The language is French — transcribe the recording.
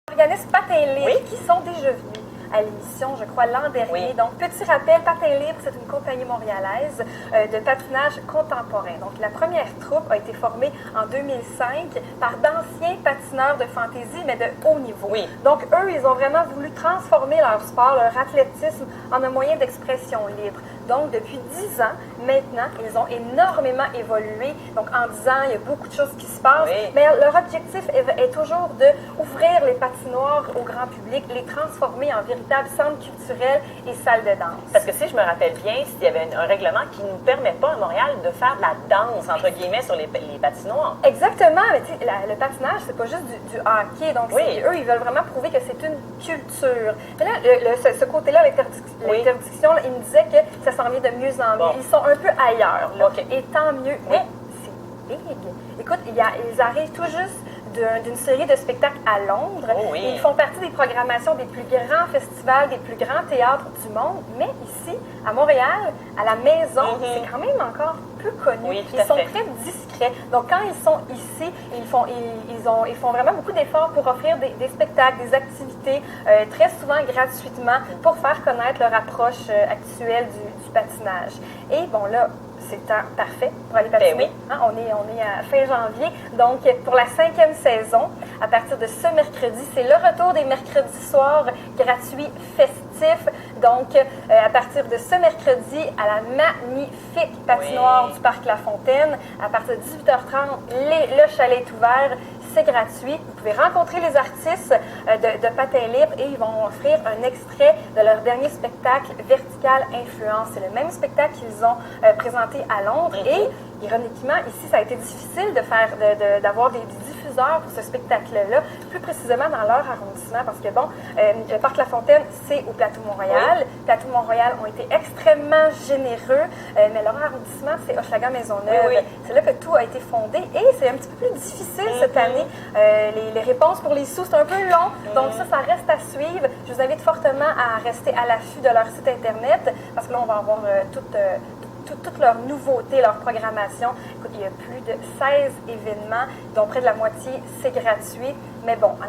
Organisme Patin Libre Oui. qui sont déjà venus à l'émission, je crois, l'an dernier. Oui. Donc, petit rappel, Patin Libre, c'est une compagnie montréalaise de patinage contemporain. Donc, la première troupe a été formée en 2005 par d'anciens patineurs de fantaisie, mais de haut niveau. Oui. Donc, eux, ils ont vraiment voulu transformer leur sport, leur athlétisme, en un moyen d'expression libre. Donc, depuis 10 ans, maintenant, ils ont énormément évolué. Donc, en 10 ans, il y a beaucoup de choses qui se passent. Oui. Mais leur objectif est toujours d'ouvrir les patinoires au grand public, les transformer en véritables centres culturels et salles de danse. Parce que si je me rappelle bien, il y avait un règlement qui ne nous permet pas à Montréal de faire de la danse, entre guillemets, sur les patinoires. Exactement, mais tu sais, le patinage, c'est pas juste du hockey. Donc, Oui. eux, ils veulent vraiment prouver que c'est une culture. Mais là, ce côté-là, l'interdiction, là, il me disait que ça s'en vient de mieux en mieux. Bon. Ils sont un peu ailleurs, là. OK. Et tant mieux. Mais c'est big. Écoute, ils arrivent tout juste d'une série de spectacles à Londres. Oh oui. Ils font partie des programmations des plus grands festivals, des plus grands théâtres du monde. Mais ici, à Montréal, à la maison, c'est quand même encore peu connu. Oui, tout ils à sont fait. très discrets. Donc, quand ils sont ici, ils font vraiment beaucoup d'efforts pour offrir des spectacles, des activités, très souvent gratuitement, pour faire connaître leur approche actuelle du patinage. Et bon, là, c'est temps parfait pour aller patiner. Ben oui. Hein, on est à fin janvier. Donc, pour la 5e saison, à partir de ce mercredi, c'est le retour des mercredis soirs gratuits festifs. Donc, à partir de ce mercredi, à la magnifique patinoire Oui. du Parc La Fontaine, à partir de 18h30, le chalet est ouvert. C'est gratuit. Vous pouvez rencontrer les artistes de Patin Libre et ils vont offrir un extrait de leur dernier spectacle, Vertical Influence. C'est le même spectacle qu'ils ont présenté à Londres. Et ironiquement, ici, ça a été difficile d'avoir des diffuseurs pour ce spectacle-là, plus précisément dans leur arrondissement, parce que, bon, le Parc La Fontaine, c'est au Plateau Montréal. Oui. Plateau Montréal ont été extrêmement généreux, mais leur arrondissement, c'est Hochelaga-Maisonneuve. Oui, oui. C'est là que tout a été fondé et c'est un petit peu plus difficile cette année. Les réponses pour les sous, c'est un peu long, donc ça reste à suivre. Je vous invite fortement à rester à l'affût de leur site Internet, parce que là, on va avoir toutes leurs nouveautés, leur programmation. Écoute, il y a plus de 16 événements, dont près de la moitié, c'est gratuit. Mais bon, en